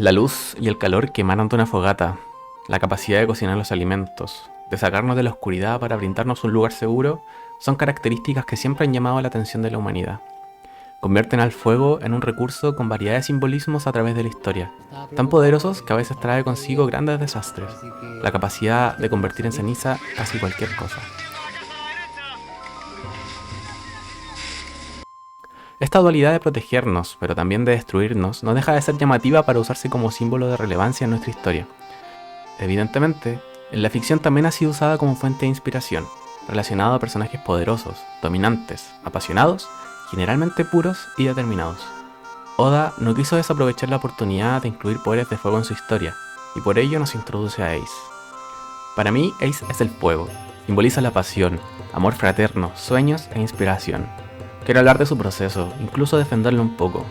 La luz y el calor que emanan de una fogata, la capacidad de cocinar los alimentos, de sacarnos de la oscuridad para brindarnos un lugar seguro, son características que siempre han llamado la atención de la humanidad. Convierten al fuego en un recurso con variedad de simbolismos a través de la historia, tan poderosos que a veces trae consigo grandes desastres, la capacidad de convertir en ceniza casi cualquier cosa. Esta dualidad de protegernos, pero también de destruirnos, no deja de ser llamativa para usarse como símbolo de relevancia en nuestra historia. Evidentemente, en la ficción también ha sido usada como fuente de inspiración, relacionada a personajes poderosos, dominantes, apasionados, generalmente puros y determinados. Oda no quiso desaprovechar la oportunidad de incluir poderes de fuego en su historia, y por ello nos introduce a Ace. Para mí, Ace es el fuego, simboliza la pasión, amor fraterno, sueños e inspiración. Quiero hablar de su proceso, incluso defenderlo un poco.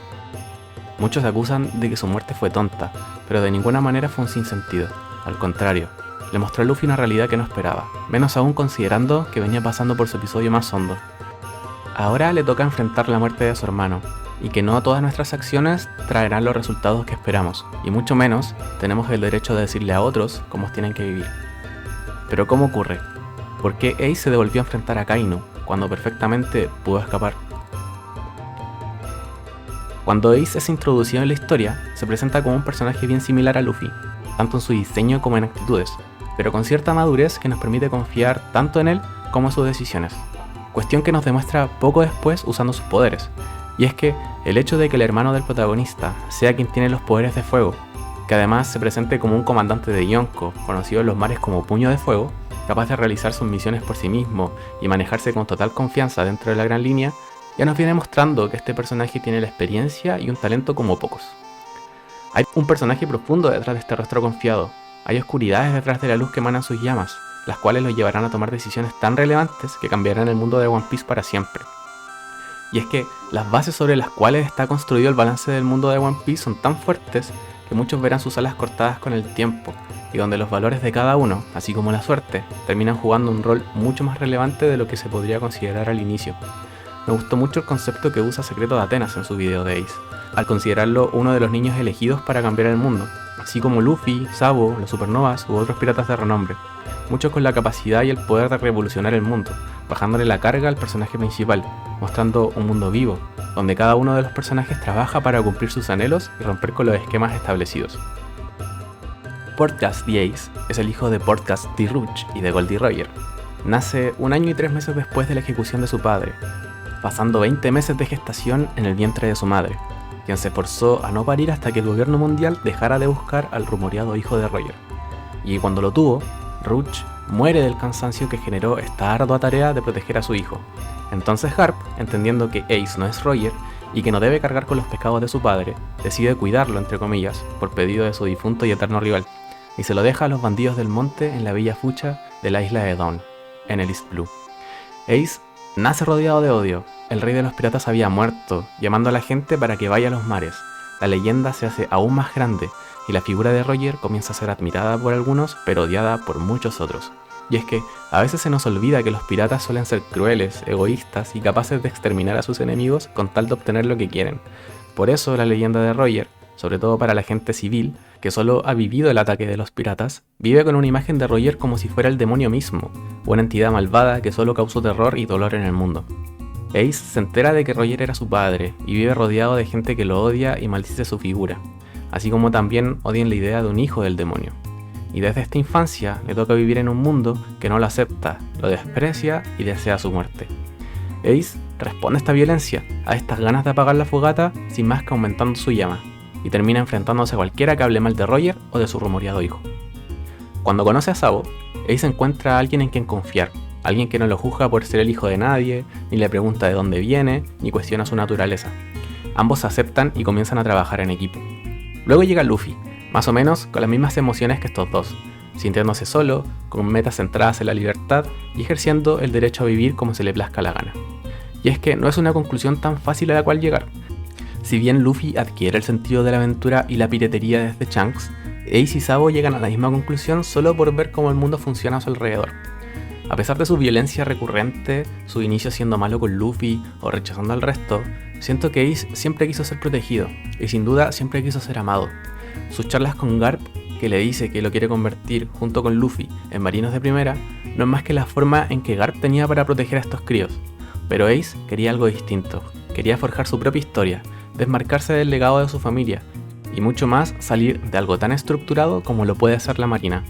Muchos acusan de que su muerte fue tonta, pero de ninguna manera fue un sinsentido. Al contrario, le mostró a Luffy una realidad que no esperaba, menos aún considerando que venía pasando por su episodio más hondo. Ahora le toca enfrentar la muerte de su hermano, y que no todas nuestras acciones traerán los resultados que esperamos, y mucho menos tenemos el derecho de decirle a otros cómo tienen que vivir. Pero ¿cómo ocurre? ¿Por qué Ace se devolvió a enfrentar a Kaino, cuando perfectamente pudo escapar? Cuando Ace es introducido en la historia, se presenta como un personaje bien similar a Luffy, tanto en su diseño como en actitudes, pero con cierta madurez que nos permite confiar tanto en él como en sus decisiones. Cuestión que nos demuestra poco después usando sus poderes, y es que el hecho de que el hermano del protagonista sea quien tiene los poderes de fuego, que además se presente como un comandante de Yonko, conocido en los mares como Puño de Fuego, capaz de realizar sus misiones por sí mismo y manejarse con total confianza dentro de la gran línea, ya nos viene mostrando que este personaje tiene la experiencia y un talento como pocos. Hay un personaje profundo detrás de este rostro confiado, hay oscuridades detrás de la luz que emanan sus llamas, las cuales lo llevarán a tomar decisiones tan relevantes que cambiarán el mundo de One Piece para siempre. Y es que las bases sobre las cuales está construido el balance del mundo de One Piece son tan fuertes que muchos verán sus alas cortadas con el tiempo, y donde los valores de cada uno, así como la suerte, terminan jugando un rol mucho más relevante de lo que se podría considerar al inicio. Me gustó mucho el concepto que usa Secreto de Atenas en su video de Ace, al considerarlo uno de los niños elegidos para cambiar el mundo, así como Luffy, Sabo, los Supernovas u otros piratas de renombre, muchos con la capacidad y el poder de revolucionar el mundo, bajándole la carga al personaje principal, mostrando un mundo vivo, donde cada uno de los personajes trabaja para cumplir sus anhelos y romper con los esquemas establecidos. Portgas the Ace es el hijo de Portgas the Rouge y de Goldie Roger. Nace 1 año y 3 meses después de la ejecución de su padre, pasando 20 meses de gestación en el vientre de su madre, quien se esforzó a no parir hasta que el gobierno mundial dejara de buscar al rumoreado hijo de Roger. Y cuando lo tuvo, Rouge muere del cansancio que generó esta ardua tarea de proteger a su hijo. Entonces Garp, entendiendo que Ace no es Roger y que no debe cargar con los pecados de su padre, decide cuidarlo, entre comillas, por pedido de su difunto y eterno rival, y se lo deja a los bandidos del monte en la Villa Fucha de la isla de Dawn, en el East Blue. Ace nace rodeado de odio. El rey de los piratas había muerto, llamando a la gente para que vaya a los mares. La leyenda se hace aún más grande, y la figura de Roger comienza a ser admirada por algunos, pero odiada por muchos otros. Y es que a veces se nos olvida que los piratas suelen ser crueles, egoístas y capaces de exterminar a sus enemigos con tal de obtener lo que quieren. Por eso la leyenda de Roger, sobre todo para la gente civil, que solo ha vivido el ataque de los piratas, vive con una imagen de Roger como si fuera el demonio mismo, una entidad malvada que solo causó terror y dolor en el mundo. Ace se entera de que Roger era su padre y vive rodeado de gente que lo odia y maldice su figura, así como también odian la idea de un hijo del demonio. Y desde esta infancia le toca vivir en un mundo que no lo acepta, lo desprecia y desea su muerte. Ace responde a esta violencia, a estas ganas de apagar la fogata, sin más que aumentando su llama, y termina enfrentándose a cualquiera que hable mal de Roger o de su rumoreado hijo. Cuando conoce a Sabo, Ace encuentra a alguien en quien confiar, alguien que no lo juzga por ser el hijo de nadie, ni le pregunta de dónde viene, ni cuestiona su naturaleza. Ambos se aceptan y comienzan a trabajar en equipo. Luego llega Luffy, más o menos con las mismas emociones que estos dos, sintiéndose solo, con metas centradas en la libertad y ejerciendo el derecho a vivir como se le plazca la gana. Y es que no es una conclusión tan fácil a la cual llegar. Si bien Luffy adquiere el sentido de la aventura y la piratería desde Shanks, Ace y Sabo llegan a la misma conclusión solo por ver cómo el mundo funciona a su alrededor. A pesar de su violencia recurrente, su inicio siendo malo con Luffy o rechazando al resto, siento que Ace siempre quiso ser protegido y sin duda siempre quiso ser amado. Sus charlas con Garp, que le dice que lo quiere convertir junto con Luffy en marinos de primera, no es más que la forma en que Garp tenía para proteger a estos críos. Pero Ace quería algo distinto, quería forjar su propia historia, desmarcarse del legado de su familia, y mucho más salir de algo tan estructurado como lo puede hacer la Marina.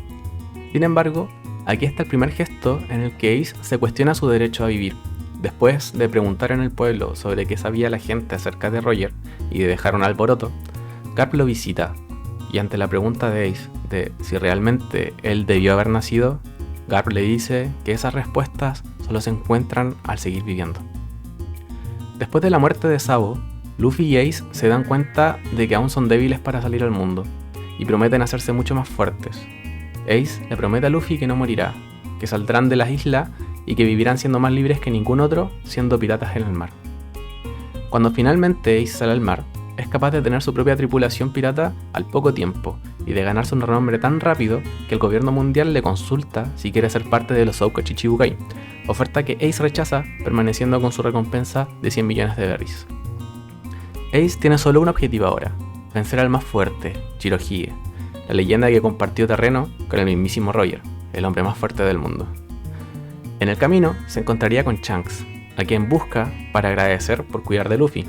Sin embargo, aquí está el primer gesto en el que Ace se cuestiona su derecho a vivir. Después de preguntar en el pueblo sobre qué sabía la gente acerca de Roger y de dejar un alboroto, Garp lo visita, y ante la pregunta de Ace de si realmente él debió haber nacido, Garp le dice que esas respuestas solo se encuentran al seguir viviendo. Después de la muerte de Sabo, Luffy y Ace se dan cuenta de que aún son débiles para salir al mundo, y prometen hacerse mucho más fuertes. Ace le promete a Luffy que no morirá, que saldrán de las islas y que vivirán siendo más libres que ningún otro, siendo piratas en el mar. Cuando finalmente Ace sale al mar, es capaz de tener su propia tripulación pirata al poco tiempo, y de ganarse un renombre tan rápido que el gobierno mundial le consulta si quiere ser parte de los Souka Chichibukai, oferta que Ace rechaza, permaneciendo con su recompensa de 100 millones de berries. Ace tiene solo un objetivo ahora: vencer al más fuerte, Shirohige, la leyenda que compartió terreno con el mismísimo Roger, el hombre más fuerte del mundo. En el camino se encontraría con Shanks, a quien busca para agradecer por cuidar de Luffy.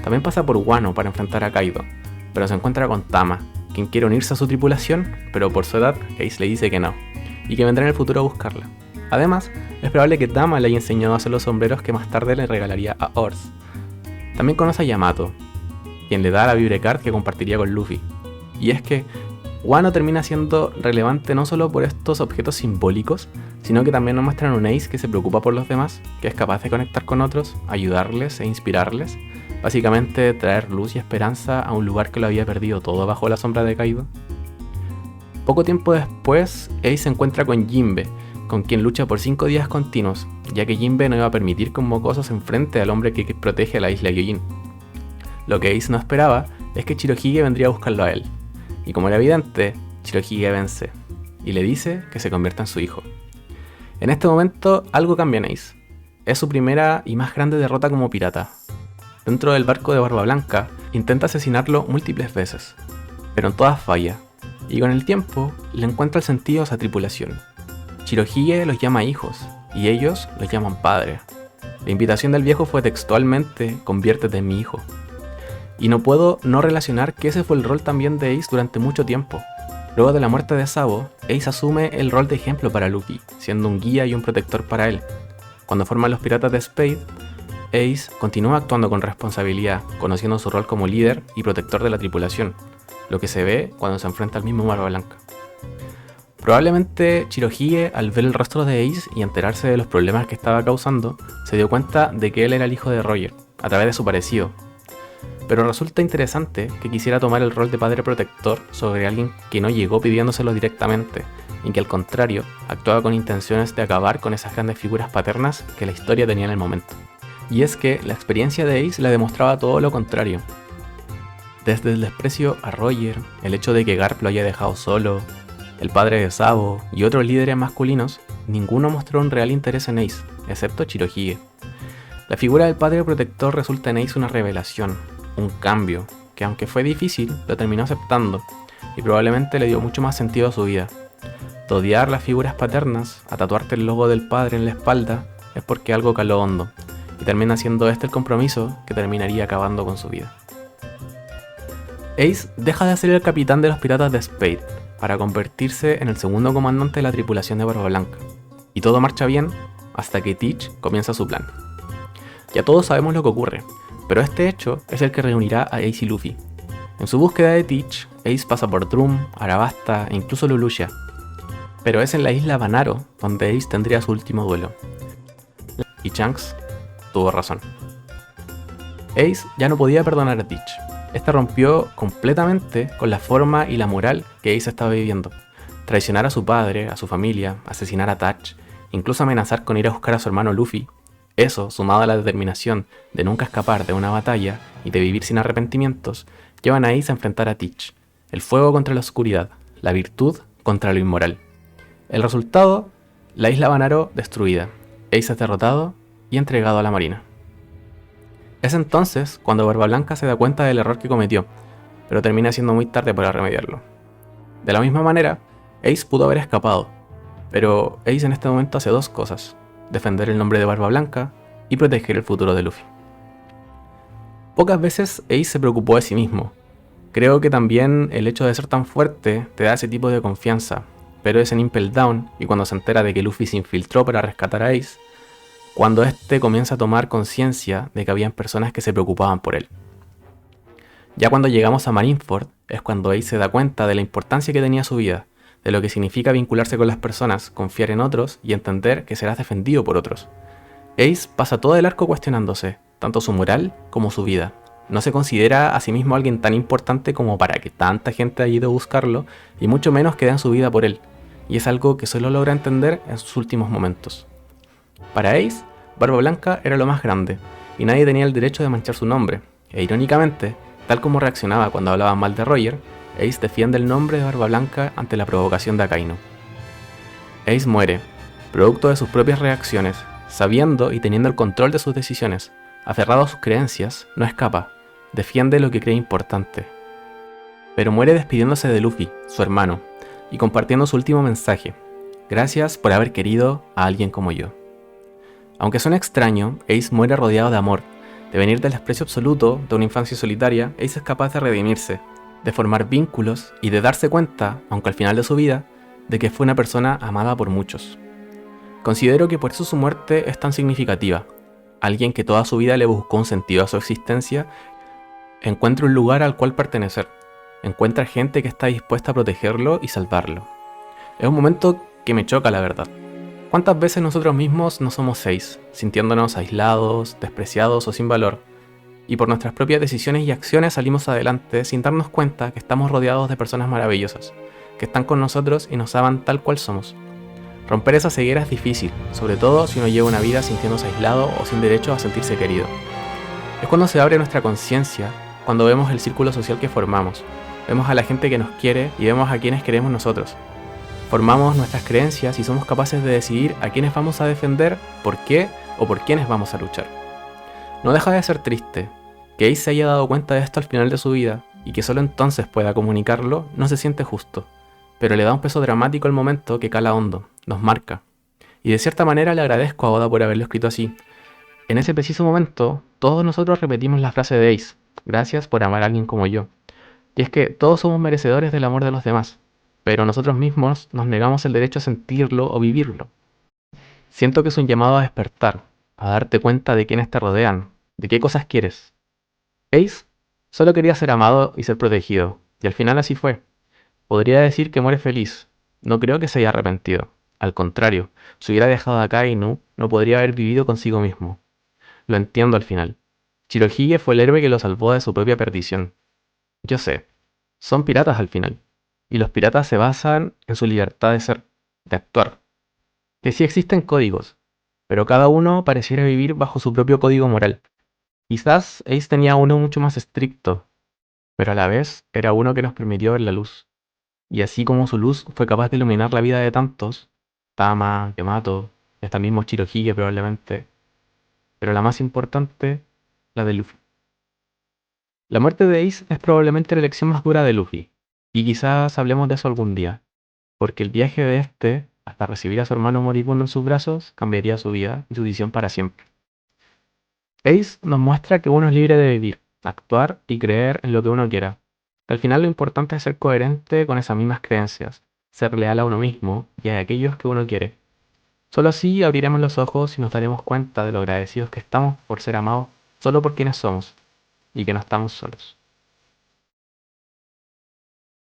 También pasa por Wano para enfrentar a Kaido, pero se encuentra con Tama, quien quiere unirse a su tripulación, pero por su edad Ace le dice que no, y que vendrá en el futuro a buscarla. Además, es probable que Tama le haya enseñado a hacer los sombreros que más tarde le regalaría a Ors. También conoce a Yamato, quien le da la Vibrecard que compartiría con Luffy. Y es que Wano termina siendo relevante no solo por estos objetos simbólicos, sino que también nos muestran un Ace que se preocupa por los demás, que es capaz de conectar con otros, ayudarles e inspirarles, básicamente traer luz y esperanza a un lugar que lo había perdido todo bajo la sombra de Kaido. Poco tiempo después, Ace se encuentra con Jinbe, con quien lucha por 5 días continuos, ya que Jinbe no iba a permitir que un mocoso se enfrente al hombre que protege a la isla Gyojin. Lo que Ace no esperaba es que Shirohige vendría a buscarlo a él, y como era evidente, Shirohige vence, y le dice que se convierta en su hijo. En este momento, algo cambia en Ace. Es su primera y más grande derrota como pirata. Dentro del barco de Barba Blanca, intenta asesinarlo múltiples veces, pero en todas falla, y con el tiempo le encuentra el sentido a esa tripulación. Shirohige los llama hijos, y ellos los llaman padre. La invitación del viejo fue textualmente: conviértete en mi hijo. Y no puedo no relacionar que ese fue el rol también de Ace durante mucho tiempo. Luego de la muerte de Sabo, Ace asume el rol de ejemplo para Luffy, siendo un guía y un protector para él. Cuando forman los piratas de Spade, Ace continúa actuando con responsabilidad, conociendo su rol como líder y protector de la tripulación, lo que se ve cuando se enfrenta al mismo Barba Blanca. Probablemente Shirohige, al ver el rostro de Ace y enterarse de los problemas que estaba causando, se dio cuenta de que él era el hijo de Roger, a través de su parecido. Pero resulta interesante que quisiera tomar el rol de padre protector sobre alguien que no llegó pidiéndoselo directamente, y que al contrario, actuaba con intenciones de acabar con esas grandes figuras paternas que la historia tenía en el momento. Y es que la experiencia de Ace le demostraba todo lo contrario. Desde el desprecio a Roger, el hecho de que Garp lo haya dejado solo, el padre de Sabo y otros líderes masculinos, ninguno mostró un real interés en Ace, excepto Shirohige. La figura del padre protector resulta en Ace una revelación, un cambio, que aunque fue difícil, lo terminó aceptando, y probablemente le dio mucho más sentido a su vida. De odiar las figuras paternas, a tatuarte el logo del padre en la espalda, es porque algo caló hondo, y termina siendo este el compromiso que terminaría acabando con su vida. Ace deja de ser el capitán de los piratas de Spade, para convertirse en el segundo comandante de la tripulación de Barba Blanca, y todo marcha bien hasta que Teach comienza su plan. Ya todos sabemos lo que ocurre, pero este hecho es el que reunirá a Ace y Luffy. En su búsqueda de Teach, Ace pasa por Drum, Arabasta e incluso Lulusia, pero es en la isla Banaro donde Ace tendría su último duelo. Y Shanks tuvo razón. Ace ya no podía perdonar a Teach. Esta rompió completamente con la forma y la moral que Ace estaba viviendo. Traicionar a su padre, a su familia, asesinar a Touch, incluso amenazar con ir a buscar a su hermano Luffy. Eso, sumado a la determinación de nunca escapar de una batalla y de vivir sin arrepentimientos, llevan a Ace a enfrentar a Teach. El fuego contra la oscuridad, la virtud contra lo inmoral. El resultado, la isla Banaro destruida, Ace es derrotado y entregado a la marina. Es entonces cuando Barba Blanca se da cuenta del error que cometió, pero termina siendo muy tarde para remediarlo. De la misma manera, Ace pudo haber escapado, pero Ace en este momento hace dos cosas: defender el nombre de Barba Blanca y proteger el futuro de Luffy. Pocas veces Ace se preocupó de sí mismo. Creo que también el hecho de ser tan fuerte te da ese tipo de confianza, pero es en Impel Down y cuando se entera de que Luffy se infiltró para rescatar a Ace, cuando este comienza a tomar conciencia de que habían personas que se preocupaban por él. Ya cuando llegamos a Marineford es cuando Ace se da cuenta de la importancia que tenía su vida, de lo que significa vincularse con las personas, confiar en otros y entender que serás defendido por otros. Ace pasa todo el arco cuestionándose, tanto su moral como su vida. No se considera a sí mismo alguien tan importante como para que tanta gente haya ido a buscarlo, y mucho menos que den su vida por él, y es algo que solo logra entender en sus últimos momentos. Para Ace, Barba Blanca era lo más grande, y nadie tenía el derecho de manchar su nombre, e irónicamente, tal como reaccionaba cuando hablaban mal de Roger, Ace defiende el nombre de Barba Blanca ante la provocación de Akainu. Ace muere, producto de sus propias reacciones, sabiendo y teniendo el control de sus decisiones. Aferrado a sus creencias, no escapa, defiende lo que cree importante. Pero muere despidiéndose de Luffy, su hermano, y compartiendo su último mensaje: gracias por haber querido a alguien como yo. Aunque suene extraño, Ace muere rodeado de amor. De venir del desprecio absoluto de una infancia solitaria, Ace es capaz de redimirse, de formar vínculos y de darse cuenta, aunque al final de su vida, de que fue una persona amada por muchos. Considero que por eso su muerte es tan significativa. Alguien que toda su vida le buscó un sentido a su existencia, encuentra un lugar al cual pertenecer, encuentra gente que está dispuesta a protegerlo y salvarlo. Es un momento que me choca, la verdad. ¿Cuántas veces nosotros mismos no somos Ace, sintiéndonos aislados, despreciados o sin valor? Y por nuestras propias decisiones y acciones salimos adelante sin darnos cuenta que estamos rodeados de personas maravillosas, que están con nosotros y nos aman tal cual somos. Romper esa ceguera es difícil, sobre todo si uno lleva una vida sintiéndose aislado o sin derecho a sentirse querido. Es cuando se abre nuestra conciencia, cuando vemos el círculo social que formamos, vemos a la gente que nos quiere y vemos a quienes queremos nosotros. Formamos nuestras creencias y somos capaces de decidir a quiénes vamos a defender, por qué o por quiénes vamos a luchar. No deja de ser triste que Ace se haya dado cuenta de esto al final de su vida y que solo entonces pueda comunicarlo. No se siente justo, pero le da un peso dramático al momento que cala hondo, nos marca. Y de cierta manera le agradezco a Oda por haberlo escrito así. En ese preciso momento, todos nosotros repetimos la frase de Ace: gracias por amar a alguien como yo. Y es que todos somos merecedores del amor de los demás, pero nosotros mismos nos negamos el derecho a sentirlo o vivirlo. Siento que es un llamado a despertar, a darte cuenta de quiénes te rodean, de qué cosas quieres. Ace solo quería ser amado y ser protegido, y al final así fue. Podría decir que muere feliz. No creo que se haya arrepentido. Al contrario, si hubiera dejado a Akainu, no podría haber vivido consigo mismo. Lo entiendo al final. Shirohige fue el héroe que lo salvó de su propia perdición. Yo sé, son piratas al final, y los piratas se basan en su libertad de ser, de actuar. Que sí existen códigos, pero cada uno pareciera vivir bajo su propio código moral. Quizás Ace tenía uno mucho más estricto, pero a la vez era uno que nos permitió ver la luz. Y así como su luz fue capaz de iluminar la vida de tantos, Tama, Yamato, hasta mismo Shirohige probablemente, pero la más importante, la de Luffy. La muerte de Ace es probablemente la elección más dura de Luffy, y quizás hablemos de eso algún día, porque el viaje de este, hasta recibir a su hermano moribundo en sus brazos, cambiaría su vida y su visión para siempre. Ace nos muestra que uno es libre de vivir, actuar y creer en lo que uno quiera. Al final lo importante es ser coherente con esas mismas creencias, ser leal a uno mismo y a aquellos que uno quiere. Solo así abriremos los ojos y nos daremos cuenta de lo agradecidos que estamos por ser amados solo por quienes somos, y que no estamos solos.